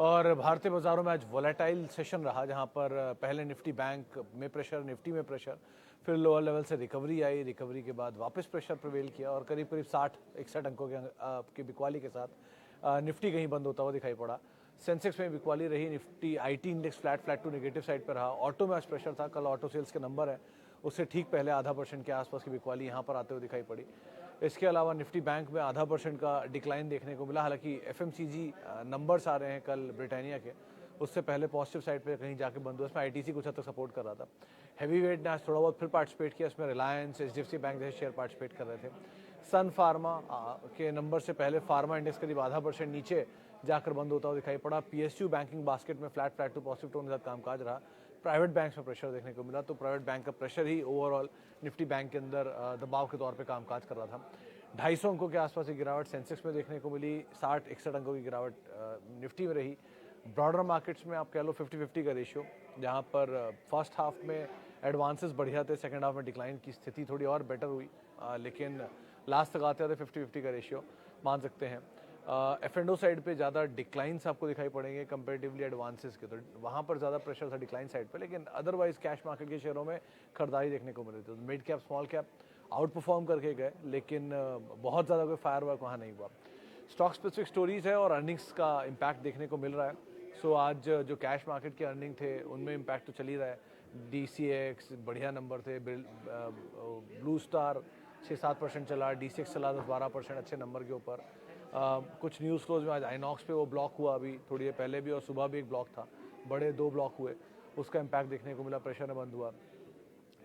और भारतीय बाजारों में आज वोलेटाइल सेशन रहा, जहां पर पहले निफ्टी बैंक में प्रेशर, निफ्टी में प्रेशर, फिर लोअर लेवल से रिकवरी आई, रिकवरी के बाद वापस प्रेशर प्रिवेल किया और करीब करीब 60-61 अंकों के बिकवाली के साथ निफ्टी कहीं बंद होता हुआ दिखाई पड़ा। सेंसेक्स में बिकवाली रही, Nifty IT index flat to negative side पर रहा। ऑटो में आज प्रेशर था, कल ऑटो सेल्स के नंबर है, उससे ठीक पहले 0.5% के आसपास की बिकवाली यहाँ पर आते हुए दिखाई पड़ी। इसके अलावा निफ्टी बैंक में 0.5% का डिक्लाइन देखने को मिला। हालांकि एफएमसीजी नंबर्स आ रहे हैं कल ब्रिटानिया के, उससे पहले पॉजिटिव साइड पे कहीं जाके बंद हुआ। इसमें आईटीसी कुछ हद तक सपोर्ट कर रहा था। हैवी वेट ने आज थोड़ा बहुत फिर पार्टिसिपेट किया, इसमें रिलायंस, एचडीएफसी बैंक जैसे शेयर पार्टिसिपेट कर रहे थे। सन फार्मा के नंबर से पहले फार्मा इंडेक्स करीब 0.5% नीचे जाकर बंद होता हुआ दिखाई पड़ा। पीएसयू बैंकिंग बास्केट में फ्लैट टू पॉजिटिव टोन के साथ कामकाज रहा। प्राइवेट बैंक में प्रेशर देखने को मिला, तो प्राइवेट बैंक का प्रेशर ही ओवरऑल निफ्टी बैंक के अंदर दबाव के तौर पे कामकाज कर रहा था। 250 अंकों के आसपास की गिरावट सेंसेक्स में देखने को मिली, 60-61 अंकों की गिरावट निफ्टी में रही। ब्रॉडर मार्केट्स में आप कह लो 50-50 का रेशियो, जहां पर फर्स्ट हाफ में एडवांसेस बढ़िया थे, सेकंड हाफ में डिक्लाइन की स्थिति थोड़ी और बेटर हुई, लेकिन लास्ट तक आते आते 50-50 का रेशियो मान सकते हैं। एफ&ओ साइड पे ज़्यादा डिक्लाइंस आपको दिखाई पड़ेंगे कंपेरेटिवली एडवांसेस के, तो वहाँ पर ज़्यादा प्रेशर था डिक्लाइन साइड पे, लेकिन अदरवाइज कैश मार्केट के शेयरों में खरीदारी देखने को मिल रही थी। तो mid cap small cap out perform करके गए, लेकिन बहुत ज़्यादा कोई फायर वर्क वहाँ नहीं हुआ। स्टॉक स्पेसिफिक स्टोरीज है और अर्निंग्स का इम्पैक्ट देखने को मिल रहा है। सो आज जो कैश मार्केट के अर्निंग थे उनमें इम्पैक्ट तो चल ही रहा है। DCX बढ़िया नंबर थे, ब्लू स्टार 6-7% चला, DCX चला 10-12% अच्छे नंबर के ऊपर। कुछ न्यूज़ फ्लोज में आज आइनॉक्स पे वो ब्लॉक हुआ, अभी थोड़ी देर पहले भी और सुबह भी एक ब्लॉक था, बड़े 2 ब्लॉक हुए, उसका इम्पैक्ट देखने को मिला, प्रेशर में बंद हुआ।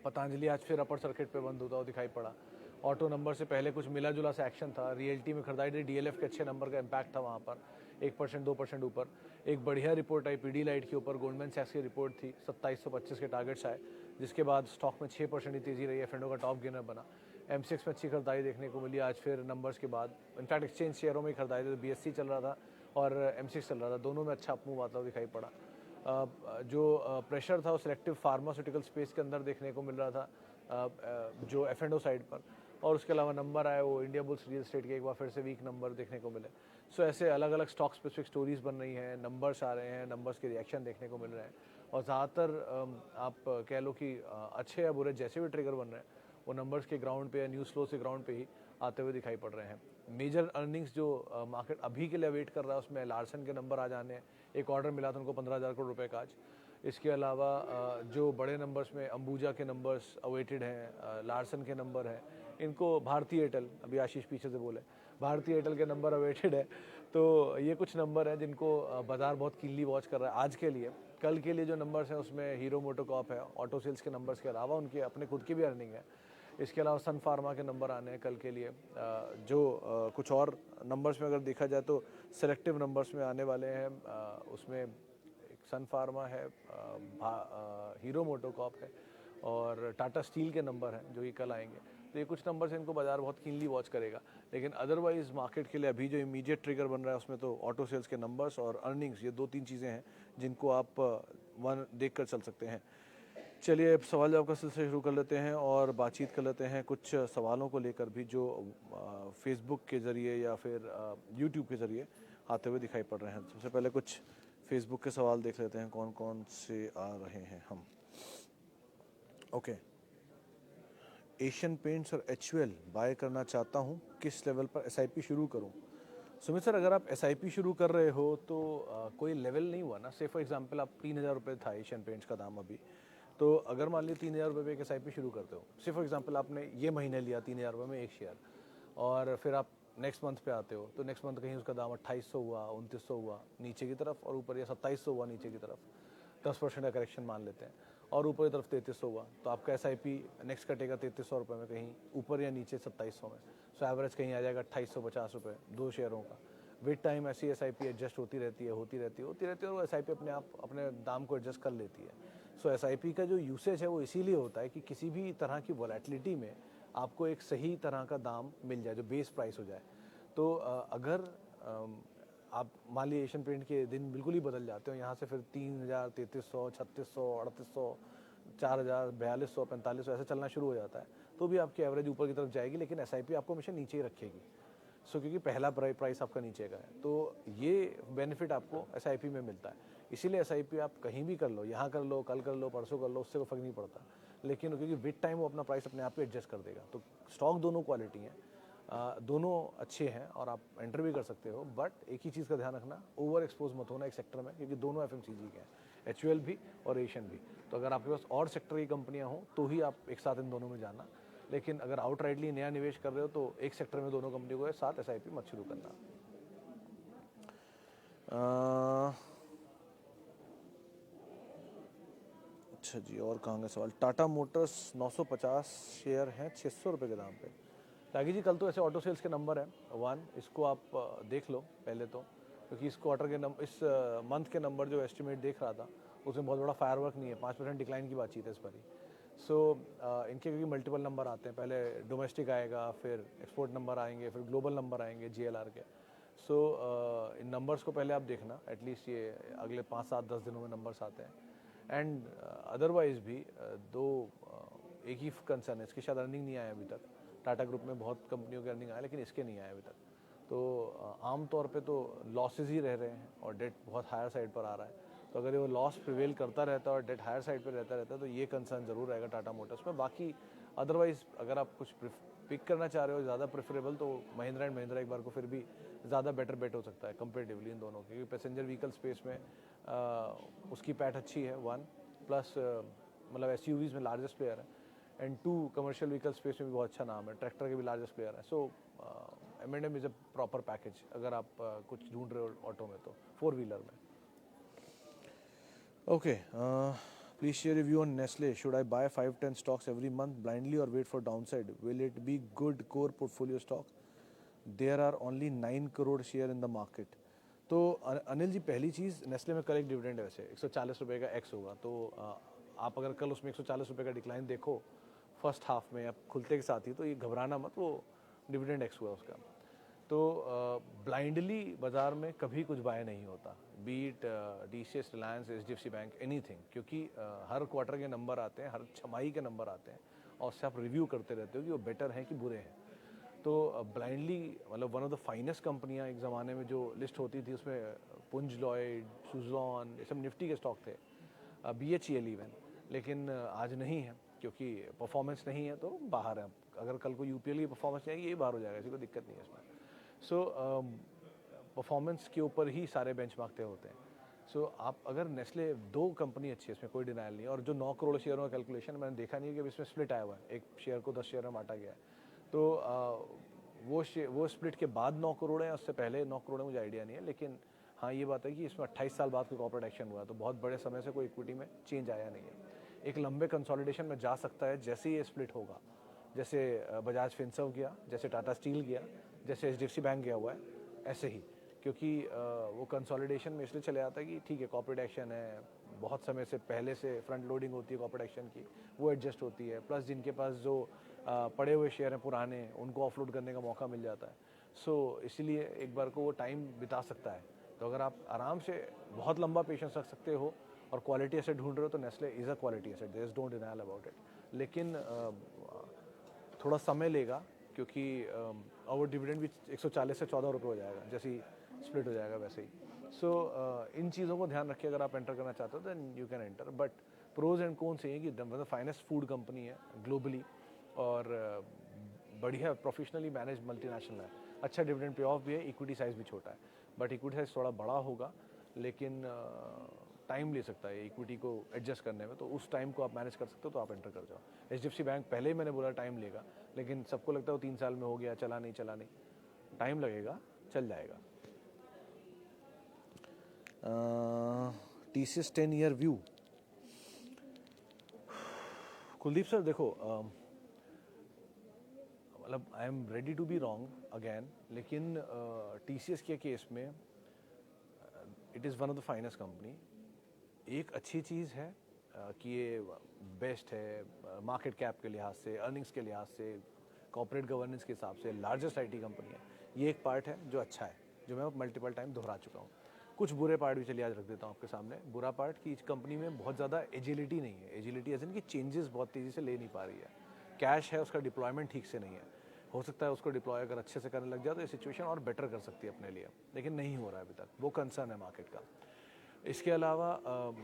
पतंजलि आज फिर अपर सर्किट पे बंद होता हुआ दिखाई पड़ा। ऑटो नंबर से पहले कुछ मिला जुला सा एक्शन था, रियल्टी में खरीदारी, DLF के अच्छे नंबर का इम्पैक्ट था वहाँ पर, 1% 2% ऊपर। एक बढ़िया रिपोर्ट आई पीडीलाइट के ऊपर, गोल्डमैन सैक्स की रिपोर्ट थी, 2725 के टारगेट्स आए, जिसके बाद स्टॉक में 6% ही तेजी रही, एफ&ओ का टॉप गेनर बना। MCX में अच्छी खरीदारी देखने को मिली आज फिर नंबर्स के बाद। इनफैक्ट एक्सचेंज शेयरों में खरीदारी, तो BSE चल रहा था और MCX चल रहा था, दोनों में अच्छा अपमूव आता हुआ दिखाई पड़ा। जो प्रेशर था वो सिलेक्टिव फार्मास्यूटिकल स्पेस के अंदर देखने को मिल रहा था, जो एफ&ओ साइड पर, और उसके अलावा नंबर आए वो इंडिया बुल्स रियल एस्टेट के एक बार फिर से वीक नंबर देखने को मिले। सो ऐसे अलग अलग स्टॉक स्पेसिफिक स्टोरीज बन रही हैं, नंबर्स आ रहे हैं, नंबर्स के रिएक्शन देखने को मिल रहे हैं, और ज़्यादातर आप कह लो कि अच्छे या बुरे जैसे भी ट्रिगर बन रहे हैं वो नंबर्स के ग्राउंड पे या न्यूज़ फ्लो के ग्राउंड पे ही आते हुए दिखाई पड़ रहे हैं। मेजर अर्निंग्स जो मार्केट अभी के लिए वेट कर रहा है उसमें लार्सन के नंबर आ जाने, एक ऑर्डर मिला था उनको 15,000 करोड़ रुपए का आज। इसके अलावा जो बड़े नंबर्स में अंबुजा के नंबर्स अवेटेड हैं, लार्सन के नंबर हैं, इनको भारतीय एयरटेल, अभी आशीष पीछे से बोले, भारतीय एयरटेल के नंबर अवेटेड है। तो ये कुछ नंबर हैं जिनको बाजार बहुत कीनली वॉच कर रहा है आज के लिए। कल के लिए जो नंबर्स हैं उसमें हीरो मोटोकॉर्प है, ऑटो सेल्स के नंबर्स के अलावा उनके अपने खुद की भी अर्निंग है। इसके अलावा सन फार्मा के नंबर आने हैं कल के लिए। जो कुछ और नंबर्स में अगर देखा जाए तो सिलेक्टिव नंबर्स में आने वाले हैं, उसमें एक सन फार्मा है, हीरो मोटोकॉर्प है और टाटा स्टील के नंबर हैं जो ये कल आएंगे। तो ये कुछ नंबर्स इनको बाजार बहुत कीनली वॉच करेगा, लेकिन अदरवाइज मार्केट के लिए अभी जो इमीडिएट ट्रिगर बन रहा है उसमें तो ऑटो सेल्स के नंबर्स और अर्निंग्स, ये 2-3 चीज़ें हैं जिनको आप वन देख कर चल सकते हैं। चलिए अब सवाल जवाब का सिलसिला शुरू कर लेते हैं और बातचीत कर लेते हैं कुछ सवालों को लेकर भी जो फेसबुक के ज़रिए या फिर यूट्यूब के ज़रिए आते हुए दिखाई पड़ रहे हैं। सबसे पहले कुछ फेसबुक के सवाल देख लेते हैं कौन कौन से आ रहे हैं हम। ओके, एशियन पेंट्स और HUL बाय करना चाहता हूँ, किस लेवल पर SIP शुरू करूँ? सुमित सर, अगर आप SIP शुरू कर रहे हो तो कोई लेवल नहीं हुआ ना। से फॉर एग्जांपल आप 3,000 रुपये था एशियन पेंट्स का दाम अभी, तो अगर मान लीजिए 3,000 रुपये पे SIP शुरू करते हो, से फॉर एग्जांपल आपने ये महीने लिया 3,000 रुपये में एक शेयर, और फिर आप नेक्स्ट मंथ पे आते हो तो नेक्स्ट मंथ कहीं उसका दाम 2,800 हुआ, 2,900 हुआ नीचे की तरफ, और ऊपर या 2,700 हुआ नीचे की तरफ, 10% का करेक्शन मान लेते हैं, और ऊपर की तरफ 3,300 हुआ, तो आपका SIP नेक्स्ट कटेगा 3,300 रुपये में, कहीं ऊपर या नीचे 2,700 में। सो एवरेज कहीं आ जाएगा 2,850 रुपये 2 शेयरों का। विद टाइम ऐसी SIP एडजस्ट होती रहती है और SIP अपने आप अपने दाम को एडजस्ट कर लेती है। सो SIP का जो यूसेज है वो इसीलिए होता है कि किसी भी तरह की वॉलेटिलिटी में आपको एक सही तरह का दाम मिल जाए जो बेस प्राइस हो जाए। तो अगर आप मान लीजिए एशियन पेंट के दिन बिल्कुल ही बदल जाते हो, यहाँ से फिर 3,000, 3,300, 3,600, 3,800, 4,000, 4,200, 4,500 ऐसे चलना शुरू हो जाता है, तो भी आपकी एवरेज ऊपर की तरफ जाएगी, लेकिन SIP आपको हमेशा नीचे ही रखेगी। सो क्योंकि पहला प्राइस आपका नीचे का है, तो ये बेनिफिट आपको SIP में मिलता है। इसीलिए SIP आप कहीं भी कर लो, यहाँ कर लो, कल कर लो, परसों कर लो, उससे कोई फर्क नहीं पड़ता। लेकिन क्योंकि विद टाइम वो अपना प्राइस अपने आप ही एडजस्ट कर देगा। तो स्टॉक दोनों क्वालिटी हैं, दोनों अच्छे हैं और आप एंटर भी कर सकते हो, बट एक ही चीज़ का ध्यान रखना, ओवर एक्सपोज मत होना एक सेक्टर में, क्योंकि दोनों FMCG के हैं, HUL भी और एशियन भी। तो अगर आपके पास और सेक्टर की कंपनियां हों तो ही आप एक साथ इन दोनों में जाना, लेकिन अगर आउटराइटली नया निवेश कर रहे हो तो एक सेक्टर में दोनों कंपनी को साथ SIP मत शुरू करना। अच्छा जी, और कहाँ का सवाल। टाटा मोटर्स 950 शेयर हैं 600 रुपये के दाम पे। रागी जी, कल तो ऐसे ऑटो सेल्स के नंबर हैं 1, इसको आप देख लो पहले तो, क्योंकि इस क्वार्टर के इस मंथ के नंबर जो एस्टिमेट देख रहा था उसमें बहुत बड़ा फायरवर्क नहीं है, 5% डिक्लाइन की बातचीत है इस पर ही। सो इनके क्योंकि मल्टीपल नंबर आते हैं, पहले डोमेस्टिक आएगा, फिर एक्सपोर्ट नंबर आएंगे, फिर ग्लोबल नंबर आएंगे GLR के। सो इन नंबर्स को पहले आप देखना, एटलीस्ट ये अगले 5, 7, 10 दिनों में नंबर्स आते हैं। एंड अदरवाइज भी एक ही कंसर्न है, इसकी शायद अर्निंग नहीं आया अभी तक। टाटा ग्रुप में बहुत कंपनियों के अर्निंग आया, लेकिन इसके नहीं आया अभी तक। तो आम तौर पे तो लॉसेज ही रह रहे हैं और डेट बहुत हायर साइड पर आ रहा है। तो अगर ये वो लॉस प्रिवेल करता रहता है और डेट हायर साइड पर रहता है तो ये कंसर्न जरूर रहेगा टाटा मोटर्स में। बाकी अदरवाइज अगर आप कुछ पिक करना चाह रहे हो ज़्यादा प्रेफरेबल, तो महिंद्रा एंड महिंद्रा एक बार को फिर भी ज़्यादा बेटर बेट हो सकता है कंपेरेटिवली इन दोनों, क्योंकि पैसेंजर व्हीकल स्पेस में उसकी पैठ अच्छी है 1, प्लस मतलब SUVs में लार्जेस्ट प्लेयर है, एंड 2 कमर्शियल व्हीकल स्पेस में भी बहुत अच्छा नाम है, ट्रैक्टर के भी लार्जेस्ट प्लेयर है। सो M&M is a proper package अगर आप कुछ ढूंढ रहे हो ऑटो में तो, 4 व्हीलर में। Okay, please share review on Nestle. Should I buy 5-10 stocks every month blindly और wait for downside? Will it be good core portfolio stock? There are only 9 crore share in the market. तो अनिल जी, पहली चीज़, Nestle में कल एक dividend है वैसे 140 रुपये का एक्स होगा, तो आप अगर कल उसमें 140 रुपये का डिक्लाइन देखो फर्स्ट हाफ में या खुलते के साथ ही, तो ये घबराना मत, वो डिविडेंड एक्स हुआ उसका। तो ब्लाइंडली बाज़ार में कभी कुछ बाय नहीं होता, beat DCS, Reliance, HDFC bank, anything, क्योंकि हर क्वार्टर के नंबर आते हैं, हर छमाही के नंबर आते हैं और उससे आप रिव्यू करते रहते हो कि वो बेटर हैं कि बुरे हैं। तो ब्लाइंडली मतलब वन ऑफ द फाइनेस्ट कंपनियां एक ज़माने में जो लिस्ट होती थी उसमें पुंज लॉयड, सुजलॉन, ये सब निफ्टी के स्टॉक थे, BHEL इवन, लेकिन आज नहीं है क्योंकि परफॉर्मेंस नहीं है तो बाहर है। अगर कल को UPL की परफॉर्मेंस नहीं आएगी ये बाहर हो जाएगा, ऐसी कोई दिक्कत नहीं है इसमें। सो परफॉर्मेंस के ऊपर ही सारे बेंचमार्क तय होते हैं। सो आप अगर नेस्ले 2 कंपनी अच्छी है, इसमें कोई डिनाइल नहीं है, और जो 9 करोड़ शेयरों का कैलकुलेशन मैंने देखा नहीं है कि इसमें स्प्लिट आया हुआ है, एक शेयर को 10 शेयर में बांटा गया है, तो वो स्प्लिट के बाद 9 करोड़ है, उससे पहले 9 करोड़ है मुझे आइडिया नहीं है। लेकिन हाँ ये बात है कि इसमें 28 साल बाद कोई कॉर्पोरेट एक्शन हुआ, तो बहुत बड़े समय से कोई इक्विटी में चेंज आया नहीं है। एक लंबे कंसोलिडेशन में जा सकता है जैसे ही ये स्प्लिट होगा, जैसे बजाज फिनसर्व गया, जैसे टाटा स्टील गया, जैसे HDFC बैंक गया हुआ है, ऐसे ही। क्योंकि वो कंसोलिडेशन में इसलिए चले आता है कि ठीक है कॉर्पोरेट एक्शन है, बहुत समय से पहले से फ्रंट लोडिंग होती है कॉर्पोरेट एक्शन की, वो एडजस्ट होती है, प्लस जिनके पास जो पड़े हुए शेयर हैं पुराने, उनको ऑफलोड करने का मौका मिल जाता है। सो इसीलिए एक बार को वो टाइम बिता सकता है। तो अगर आप आराम से बहुत लंबा पेशेंस रख सकते हो और क्वालिटी एसेट ढूंढ रहे हो तो Nestle is a quality asset, there is don't denial about it. लेकिन थोड़ा समय लेगा क्योंकि और डिविडेंड भी 140 से 14 रुपये हो जाएगा, जैसे ही स्प्लिट हो जाएगा वैसे ही। सो इन चीज़ों को ध्यान रखिए अगर आप एंटर करना चाहते हो then you can enter. But pros and cons ये कि मतलब फाइनेस्ट फूड कंपनी है ग्लोबली और बढ़िया प्रोफेशनली मैनेज मल्टीनेशनल है, अच्छा डिविडेंड पे ऑफ भी है, इक्विटी साइज भी छोटा है, बट इक्विटी साइज थोड़ा बड़ा होगा, लेकिन टाइम ले सकता है इक्विटी को एडजस्ट करने में, तो उस टाइम को आप मैनेज कर सकते हो तो आप एंटर कर जाओ। HDFC बैंक पहले ही मैंने बोला टाइम लेगा, लेकिन सबको लगता है वो 3 साल में हो गया, चला नहीं, टाइम लगेगा, चल जाएगा। TCS 10 year view, Kuldeep sir देखो, मतलब I am ready to be wrong again, लेकिन TCS के केस में it is one of the finest company. एक अच्छी चीज़ है कि ये बेस्ट है मार्केट कैप के लिहाज से, अर्निंग्स के लिहाज से, कॉर्पोरेट गवर्नेंस के हिसाब से लार्जेस्ट IT कंपनी है। ये एक पार्ट है जो अच्छा है, जो मैं मल्टीपल टाइम दोहरा चुका हूँ। कुछ बुरे पार्ट भी चलिए आज रख देता हूँ आपके सामने। बुरा पार्ट कि इस कंपनी में बहुत ज़्यादा एजिलिटी नहीं है, एजिलिटी एज इन कि चेंजेस बहुत तेज़ी से ले नहीं पा रही है, कैश है उसका डिप्लॉयमेंट ठीक से नहीं है, हो सकता है उसको डिप्लॉय अगर अच्छे से करने लग जाए तो ये सिचुएशन और बेटर कर सकती है अपने लिए, लेकिन नहीं हो रहा है अभी तक, वो कंसर्न है मार्केट का। इसके अलावा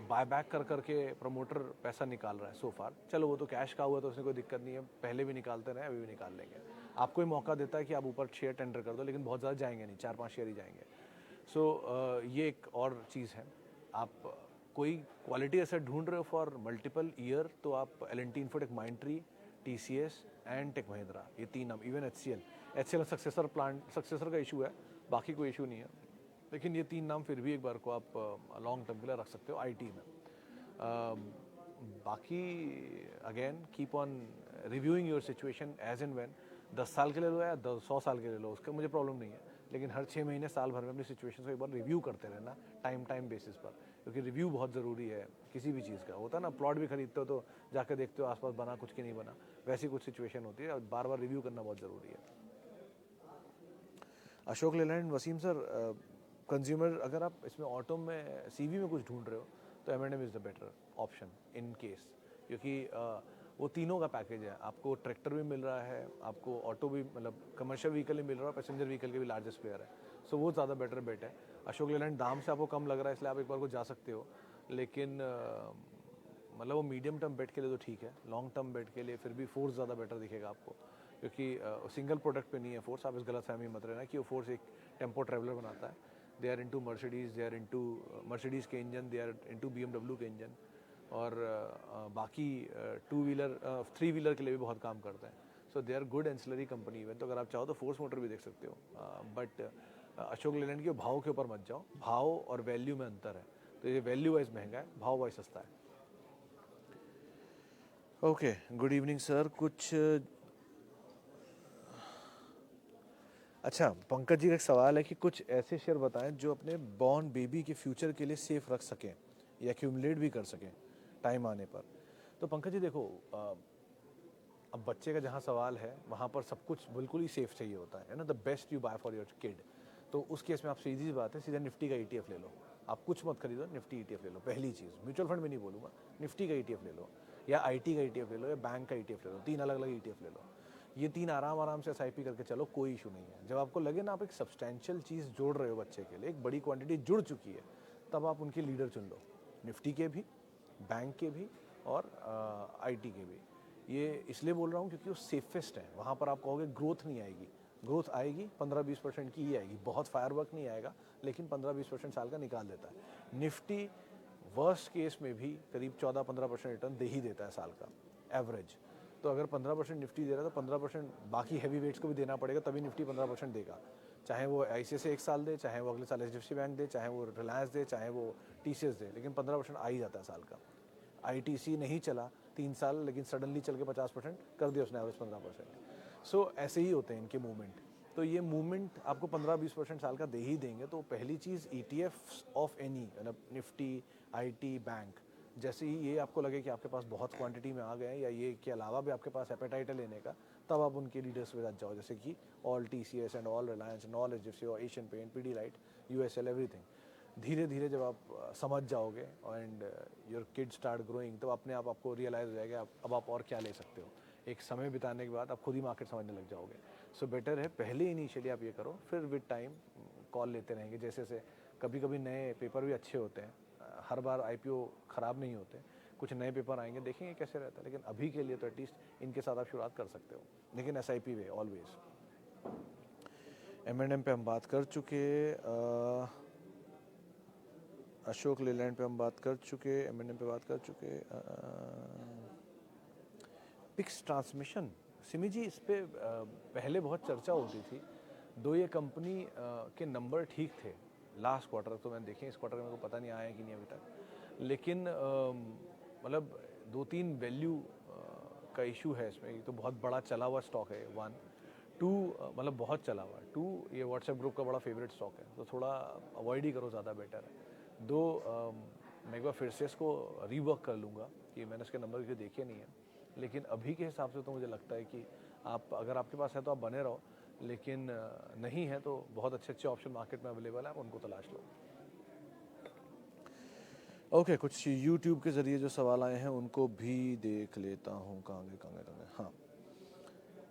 बाय बैक कर करके प्रमोटर पैसा निकाल रहा है सो फार। चलो वो तो कैश का हुआ तो उसमें कोई दिक्कत नहीं है, पहले भी निकालते रहे, अभी भी निकाल लेंगे। आपको ही मौका देता है कि आप ऊपर शेयर टेंडर कर दो, लेकिन बहुत ज़्यादा जाएंगे नहीं, 4-5 शेयर ही जाएंगे। सो ये एक और चीज़ है। आप कोई क्वालिटी एसेट ढूंढ रहे हो फॉर मल्टीपल ईयर, तो आप L&T Infotech, Mindtree, TCS and Tech Mahindra, ये 3 नाम, even HCL successor plant, successor का इशू है, बाकी कोई इशू नहीं है, लेकिन ये 3 नाम फिर भी एक बार को आप लॉन्ग टर्म के लिए रख सकते हो IT में। बाकी again keep on reviewing your situation as and when. 10 साल के लिए लो या 100 साल के लिए लो, उसका मुझे प्रॉब्लम नहीं है, लेकिन हर 6 महीने साल भर में अपनी सिचुएशन को एक बार रिव्यू करते रहना, टाइम बेसिस पर, क्योंकि रिव्यू बहुत ज़रूरी है किसी भी चीज़ का। होता है ना, प्लॉट भी खरीदते हो तो जाकर देखते हो आसपास बना कुछ कि नहीं बना, वैसी कुछ सिचुएशन होती है और बार बार रिव्यू करना बहुत ज़रूरी है। अशोक लेलैंड, वसीम सर, कंज्यूमर अगर आप इसमें ऑटो में CV में कुछ ढूंढ रहे हो तो M&M is the better option in case, क्योंकि वो तीनों का पैकेज है। आपको ट्रैक्टर भी मिल रहा है, आपको ऑटो भी, मतलब कमर्शियल व्हीकल भी मिल रहा है, पैसेंजर व्हीकल के भी लार्जेस्ट प्लेयर है, सो वो ज़्यादा बेटर बेट है। अशोक लेलैंड दाम से आपको कम लग रहा है इसलिए आप एक बार को जा सकते हो, लेकिन मतलब वो मीडियम टर्म बेट के लिए तो ठीक है, लॉन्ग टर्म बेट के लिए फिर भी फोर्स ज़्यादा बेटर दिखेगा आपको, क्योंकि सिंगल प्रोडक्ट पे नहीं है फोर्स। आप इस गलत फहमी मत रहना कि वो फोर्स एक टेम्पो ट्रैवलर बनाता है। They are into Mercedes, they are into Mercedes के engine, they are into BMW के इंजन, और बाकी 2 व्हीलर 3 व्हीलर के लिए भी बहुत काम करते हैं। So they are good ancillary company even, तो अगर आप चाहो तो फोर्स मोटर भी देख सकते हो, बट अशोक लेलैंड के भाव के ऊपर मत जाओ, भाव और वैल्यू में अंतर है, तो ये वैल्यू वाइज महंगा है, भाव वाइज सस्ता है। Okay, good evening sir. कुछ अच्छा, पंकज जी का एक सवाल है कि कुछ ऐसे शेयर बताएं जो अपने बॉर्न बेबी के फ्यूचर के लिए सेफ रख सकें या एक्यूमुलेट भी कर सकें टाइम आने पर। तो पंकज जी देखो, अब बच्चे का जहाँ सवाल है वहाँ पर सब कुछ बिल्कुल ही सेफ चाहिए होता है ना, the best you buy for your kid. तो उस केस में आप सीधी सी बात है, सीधा निफ्टी का ETF ले लो, आप कुछ मत खरीदो, निफ्टी ETF ले लो। पहली चीज़, म्यूचुअल फंड में नहीं बोलूँगा, निफ्टी का ETF ले लो, या IT का ETF ले लो, या बैंक का ETF ले लो, 3 अलग अलग ETF ले लो। ये 3 आराम से SIP करके चलो, कोई इशू नहीं है। जब आपको लगे ना आप एक सब्सटैंशियल चीज़ जोड़ रहे हो बच्चे के लिए, एक बड़ी क्वांटिटी जुड़ चुकी है, तब आप उनके लीडर चुन लो, निफ्टी के भी, बैंक के भी, और IT के भी। ये इसलिए बोल रहा हूँ क्योंकि वो सेफेस्ट है, वहाँ पर आप कहोगे ग्रोथ नहीं आएगी, ग्रोथ आएगी 15-20% की ही आएगी, बहुत फायरवर्क नहीं आएगा, लेकिन 15-20% साल का निकाल देता है। निफ्टी वर्स्ट केस में भी करीब 14-15% रिटर्न दे ही देता है साल का एवरेज। तो अगर 15% निफ्टी दे रहा है तो 15% बाकी हैवी वेट्स को भी देना पड़ेगा, तभी निफ्टी 15% देगा। चाहे वो ICICI एक साल दे, चाहे वो अगले साल HDFC बैंक दे, चाहे वो रिलायंस दे, चाहे वो TCS दे, लेकिन 15% आ ही जाता है साल का। ITC नहीं चला 3 साल, लेकिन सडनली चल के 50% कर दिया उसने, एवरेज 15%। सो ऐसे ही होते हैं इनके मूवमेंट। तो ये मूवमेंट आपको 15-20% साल का दे ही देंगे। तो पहली चीज़, ETFs ऑफ एनी, मतलब निफ्टी, IT, बैंक, जैसे ही ये आपको लगे कि आपके पास बहुत क्वांटिटी में आ गए हैं, या ये के अलावा भी आपके पास एपेटाइट है लेने का, तब आप उनके लीडर्स के साथ जाओ, जैसे कि all TCS and all Reliance and all HDFC और Asian Paint, PDLite, USL, everything. धीरे धीरे जब आप समझ जाओगे and your kid start growing, तो अपने आप आपको रियलाइज़ हो जाएगा अब आप और क्या ले सकते हो। एक समय बिताने के बाद आप खुद ही मार्केट समझने लग जाओगे। सो बेटर है पहले इनिशियली आप ये करो, फिर विद टाइम कॉल लेते रहेंगे। जैसे कभी कभी नए पेपर भी अच्छे होते हैं, हर बार IPO ख़राब नहीं होते, कुछ नए पेपर आएंगे, देखेंगे कैसे रहता है, लेकिन अभी के लिए तो एटलीस्ट इनके साथ आप शुरुआत कर सकते हो, लेकिन SIP वे ऑलवेज। M&M पे हम बात कर चुके, अशोक लेलैंड पे हम बात कर चुके, M&M पे बात कर चुके, पिक्स ट्रांसमिशन, सिमी जी इस पे पहले बहुत चर्चा होती थी। दो ये कंपनी के नंबर ठीक थे लास्ट क्वार्टर, तो मैंने देखे, इस क्वार्टर में मेरे को पता नहीं आया कि नहीं अभी तक, लेकिन मतलब 2-3 वैल्यू का इशू है इसमें। एक तो बहुत बड़ा चला हुआ स्टॉक है 1, 2 मतलब बहुत चला हुआ है, 2 ये व्हाट्सएप ग्रुप का बड़ा फेवरेट स्टॉक है, तो थोड़ा अवॉइड ही करो, ज़्यादा बेटर है। 2 मैं एक बार फिर से इसको रीवर्क कर लूँगा कि मैंने इसके नंबर क्यों देखे नहीं है, लेकिन अभी के हिसाब से तो मुझे लगता है कि आप, अगर आपके पास है तो आप बने रहो, लेकिन नहीं है तो बहुत अच्छे अच्छे ऑप्शन मार्केट में अवेलेबल है, आप उनको तलाश लो। ओके, कुछ यूट्यूब के ज़रिए जो सवाल आए हैं उनको भी देख लेता हूँ। कहाँ गए। हाँ,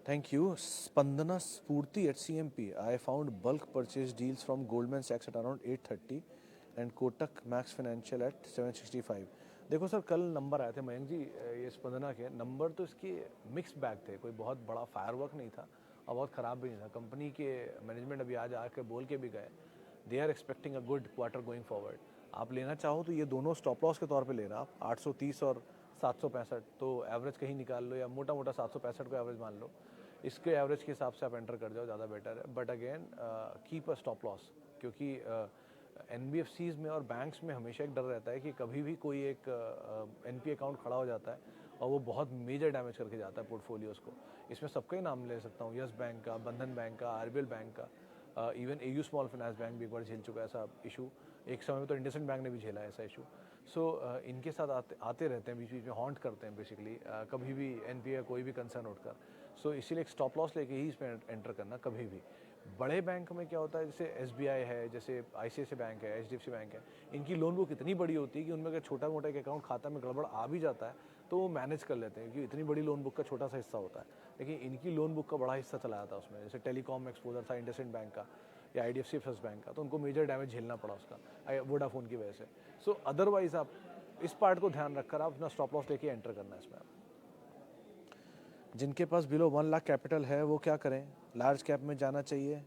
Thank you. Spandana Spurti at CMP. I found bulk purchase deals from Goldman Sachs at around 830 and Kotak Max Financial at 765. देखो सर, कल नंबर आए थे मयंक जी, ये स्पंदना के नंबर तो इसके मिक्स बैग थे, कोई बहुत बड़ा फायरवर्क नहीं था और बहुत ख़राब भी नहीं था। कंपनी के मैनेजमेंट अभी आज आके बोल के भी गए, they are expecting a good quarter going forward. आप लेना चाहो तो ये दोनों स्टॉप लॉस के तौर पे लेना, आप 830 और 765, तो एवरेज कहीं निकाल लो या मोटा मोटा 765 को एवरेज मान लो, इसके एवरेज के हिसाब से आप एंटर कर जाओ, ज़्यादा बेटर है। But again keep a stop loss, क्योंकि NBFCs में और बैंक्स में हमेशा एक डर रहता है कि कभी भी कोई एक NP अकाउंट खड़ा हो जाता है और वो बहुत मेजर डैमेज करके जाता है पोर्टफोलियोज़ को। इसमें सबका ही नाम ले सकता हूँ, यस बैंक का, बंधन बैंक का, RBL बैंक का, even AU small finance bank भी एक बार झेल चुका है ऐसा इशू। एक समय में तो इंडसइंड बैंक ने भी झेला है ऐसा इशू। सो इनके साथ आते रहते हैं, बीच बीच में हॉन्ट करते हैं बेसिकली, कभी भी NPA का कोई भी कंसर्न उठकर। सो इसीलिए एक स्टॉप लॉस लेके ही इसमें एंटर करना कभी भी। बड़े बैंक में क्या होता है, जैसे SBI है, जैसे ICICI बैंक है, HDFC बैंक है, इनकी लोन बुक इतनी बड़ी होती है कि उनमें अगर छोटा मोटा एक अकाउंट खाता में गड़बड़ आ भी जाता है तो वो मैनेज कर लेते हैं, क्योंकि इतनी बड़ी लोन बुक का छोटा सा हिस्सा होता है। लेकिन इनकी लोन बुक का बड़ा हिस्सा चला जाता है उसमें, जैसे टेलीकॉम एक्सपोजर था इंडसइंड बैंक का या IDFC फर्स्ट बैंक का, तो उनको मेजर डैमेज झेलना पड़ा उसका वोडाफोन की वजह से। सो अदरवाइज आप इस पार्ट को ध्यान रखकर आप अपना स्टॉप लॉस लेके एंटर करना है इसमें। जिनके पास बिलो 1 लाख कैपिटल है वो क्या करें, लार्ज कैप में जाना चाहिए?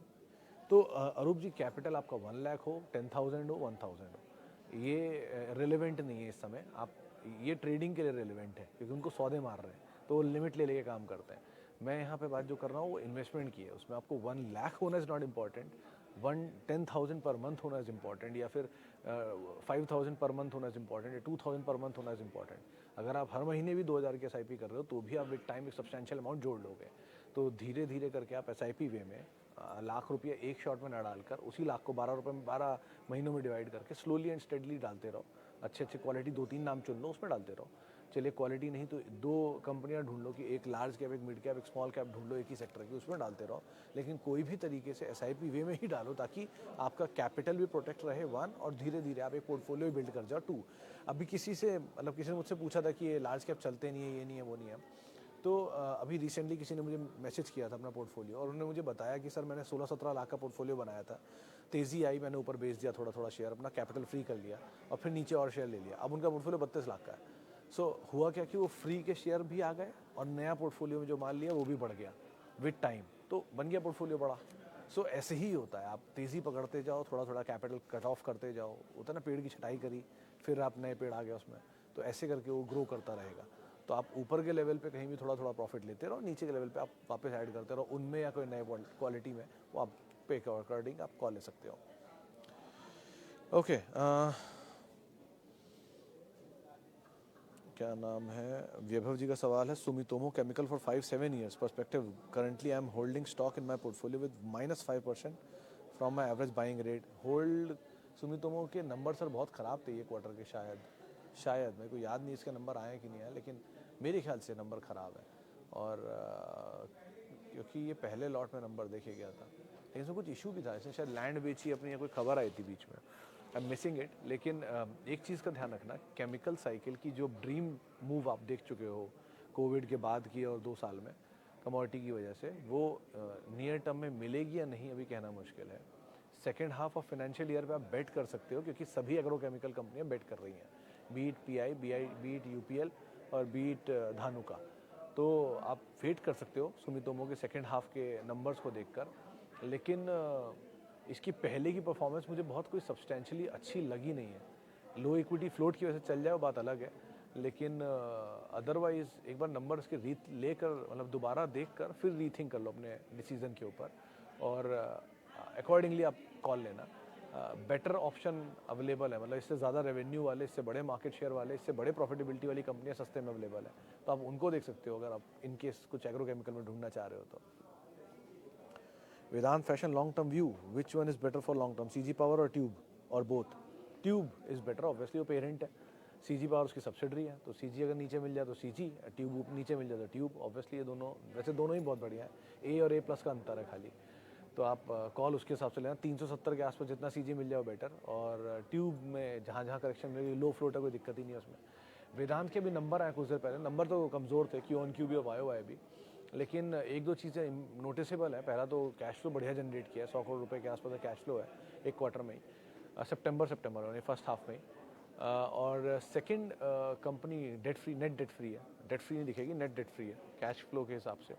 तो अरूप जी, कैपिटल आपका 1 लाख हो, 10,000 हो, 1,000 हो, ये रिलेवेंट नहीं है इस समय। आप ये ट्रेडिंग के लिए रिलेवेंट है, क्योंकि उनको सौदे मार रहे हैं तो वो लिमिट ले लेके काम करते हैं। मैं यहाँ पे बात जो कर रहा हूँ वो इन्वेस्टमेंट की है, उसमें आपको 1 लाख होना is not important, 10,000 per month होना इज़ इम्पॉर्टेंट, या फिर 5,000 पर मंथ होना इज़ इम्पॉर्टेंट, या 2,000 पर मंथ होना इज़ इम्पॉर्टेंट। अगर आप हर महीने भी 2,000 की SIP कर रहे हो तो भी आप एक टाइम एक सब्सटैंशियल अमाउंट जोड़ लोगे। तो धीरे धीरे करके आप SIP वे में लाख रुपये एक शॉट में ना डालकर उसी लाख को 12 रुपये में 12 महीनों में डिवाइड करके स्लोली एंड स्टेडली डालते रहो। अच्छे अच्छे क्वालिटी 2-3 नाम चुन लो, उसमें डालते रहो। चलिए क्वालिटी नहीं तो 2 कंपनियां ढूंढ लो, कि एक लार्ज कैप, एक मिड कैप, एक स्मॉल कैप ढूंढ लो एक ही सेक्टर की, उसमें डालते रहो। लेकिन कोई भी तरीके से SIP वे में ही डालो, ताकि आपका कैपिटल भी प्रोटेक्ट रहे 1, और धीरे धीरे आप एक पोर्टफोलियो बिल्ड कर जाओ 2। अभी किसी ने मुझसे पूछा था कि ये लार्ज कैप चलते नहीं है, ये नहीं है, वो नहीं है। तो अभी रिसेंटली किसी ने मुझे मैसेज किया था अपना पोर्टफोलियो, और उन्होंने मुझे बताया कि सर मैंने 16-17 लाख का पोर्टफोलियो बनाया था, तेज़ी आई, मैंने ऊपर बेच दिया थोड़ा थोड़ा शेयर, अपना कैपिटल फ्री कर लिया और फिर नीचे और शेयर ले लिया। अब उनका पोर्टफोलियो 32 लाख का है। सो हुआ क्या कि वो फ्री के शेयर भी आ गए और नया पोर्टफोलियो में जो माल लिया वो भी बढ़ गया विद टाइम, तो बन गया पोर्टफोलियो बड़ा। सो ऐसे ही होता है, आप तेज़ी पकड़ते जाओ, थोड़ा थोड़ा कैपिटल कट ऑफ करते जाओ, होता है ना, पेड़ की छटाई करी फिर आप नए पेड़ आ गए उसमें, तो ऐसे करके वो ग्रो करता रहेगा। तो आप ऊपर के लेवल पे कहीं भी थोड़ा थोड़ा प्रॉफिट लेते रहो, नीचे के लेवल पे आप वापस ऐड करते रहो उनमें, या कोई नए क्वालिटी में वो आप पे के अकॉर्डिंग आप कॉल ले सकते हो। ओके, क्या नाम है, वैभव जी का सवाल है, Sumitomo chemical for 5-7 years perspective, currently I am holding stock in my portfolio with -5% from my average buying rate. Hold Sumitomo के नंबर सर बहुत ख़राब थे ये क्वार्टर के, शायद मेरे को याद नहीं इसके नंबर आए कि नहीं आए, लेकिन मेरे ख्याल से नंबर ख़राब है। और क्योंकि ये पहले लॉट में नंबर देखे गया था, लेकिन इसमें कुछ इशू भी था, इसमें शायद लैंड बेची अपनी या कोई खबर आई थी बीच में, आई एम मिसिंग इट। लेकिन एक चीज़ का ध्यान रखना, केमिकल साइकिल की जो ड्रीम मूव आप देख चुके हो कोविड के बाद की और 2 साल में कमोडिटी की वजह से, वो नियर टर्म में मिलेगी या नहीं अभी कहना मुश्किल है। Second half of financial year पे आप बेट कर सकते हो, क्योंकि सभी एग्रोकेमिकल कंपनियां बेट कर रही हैं, बीट PI, बीट UPL और बीट धानुका। तो आप वेट कर सकते हो सुमितोमो के सेकेंड हाफ के नंबर्स को देखकर। लेकिन इसकी पहले की परफॉर्मेंस मुझे बहुत कोई सब्सटेंशियली अच्छी लगी नहीं है। लो इक्विटी फ्लोट की वजह से चल जाए वो बात अलग है, लेकिन अदरवाइज एक बार नंबर्स के रीत लेकर, मतलब दोबारा देखकर फिर रीथिंक कर लो अपने डिसीजन के ऊपर, और अकॉर्डिंगली आप कॉल लेना। बेटर ऑप्शन अवेलेबल है, मतलब इससे ज़्यादा रेवेन्यू वाले, इससे बड़े मार्केट शेयर वाले, इससे बड़े प्रॉफिटेबिलिटी वाली कंपनियां सस्ते में अवेलेबल है, तो आप उनको देख सकते हो अगर आप इनकेस कुछ एग्रोकेमिकल में ढूंढना चाह रहे हो तो। Vedant fashion long term view, which one is better for long term, CG power और ट्यूब, और both? Tube is better, obviously वो पेरेंट है, CG पावर उसकी सब्सिडरी है, तो CG अगर नीचे मिल जाए तो CG, ट्यूब नीचे मिल जाए तो ट्यूब, ऑब्वियसली ये दोनों, वैसे दोनों ही बहुत बढ़िया है, A और A+ का अंतर है खाली। तो आप कॉल उसके हिसाब से लेना, 370 के आसपास जितना CG मिल जाए बेटर, और ट्यूब में जहाँ जहाँ करेक्शन मिलेगी, लो फ्लोट है, कोई दिक्कत ही नहीं है उसमें। वेदांत के भी नंबर आए कुछ देर पहले, नंबर तो कमज़ोर थे, Q-on-Q भी और YoY भी, लेकिन एक दो चीज़ें नोटिसेबल है। पहला तो कैश फ्लो बढ़िया जनरेट किया है, 100 करोड़ रुपए के आसपास का कैश फ्लो है एक क्वार्टर में ही, सितंबर यानी फर्स्ट हाफ में ही। और second, company debt free, net debt free है, डेट फ्री नहीं दिखेगी, नेट डेट फ्री है कैश फ्लो के हिसाब से।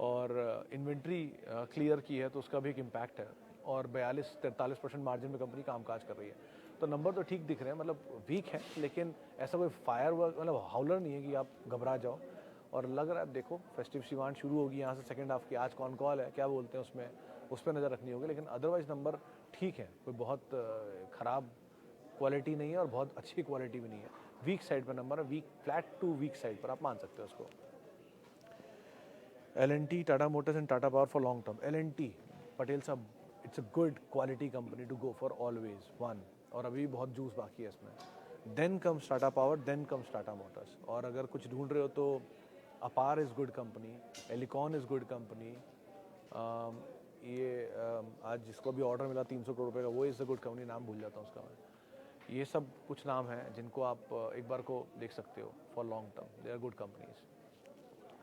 और इन्वेंट्री क्लियर की है तो उसका भी एक इम्पैक्ट है। और 42-43% मार्जिन में कंपनी कामकाज कर रही है। तो नंबर तो ठीक दिख रहे हैं, मतलब वीक है, लेकिन ऐसा कोई फायर वर्क मतलब हाउलर नहीं है कि आप घबरा जाओ। और लग रहा है, देखो फेस्टिव सीमांत शुरू होगी यहाँ से सेकंड हाफ की, आज कौन कॉल है क्या बोलते हैं उसमें, उस पर नज़र रखनी होगी। लेकिन अदरवाइज नंबर ठीक है, कोई बहुत ख़राब क्वालिटी नहीं है और बहुत अच्छी क्वालिटी भी नहीं है। वीक साइड पर नंबर है, weak flat to weak side पर आप मान सकते हो उसको। L&T, Tata Motors and Tata Power for long term. L&T, Patel sahab, it's a good quality company to go for always one, और अभी बहुत जूस बाकी है इसमें। Then comes Tata Power, then comes Tata Motors. और अगर कुछ ढूंढ रहे हो तो Apar is good company, Elecon is good company, आज जिसको भी ऑर्डर मिला 300 करोड़ रुपए का, वो इज़ अ गुड कंपनी, नाम भूल जाता हूँ उसका मैं। ये सब कुछ नाम हैं जिनको आप एक बार को देख सकते हो for long term, they are good companies.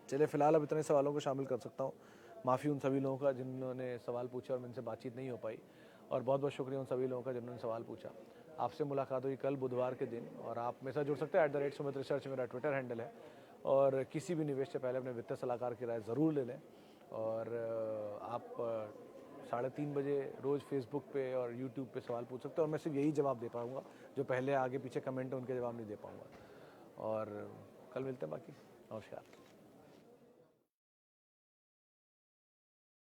चलिए फिलहाल अब इतने सवालों को शामिल कर सकता हूँ। माफ़ी उन सभी लोगों का जिन्होंने सवाल पूछा और मुझसे बातचीत नहीं हो पाई, और बहुत बहुत शुक्रिया उन सभी लोगों का जिन्होंने सवाल पूछा। आपसे मुलाकात हुई कल बुधवार के दिन, और आप मेरे साथ जुड़ सकते हैं @सुमित रिसर्च मेरा ट्विटर हैंडल है। और किसी भी निवेश से पहले अपने वित्तीय सलाहकार की राय ज़रूर ले लें। और आप 3:30 बजे रोज़ फेसबुक पे और यूट्यूब पे सवाल पूछ सकते हो, और मैं सिर्फ यही जवाब दे पाऊँगा जो पहले आगे पीछे कमेंट है उनके जवाब नहीं दे पाऊँगा। और कल मिलते हैं, बाकी नमस्कार।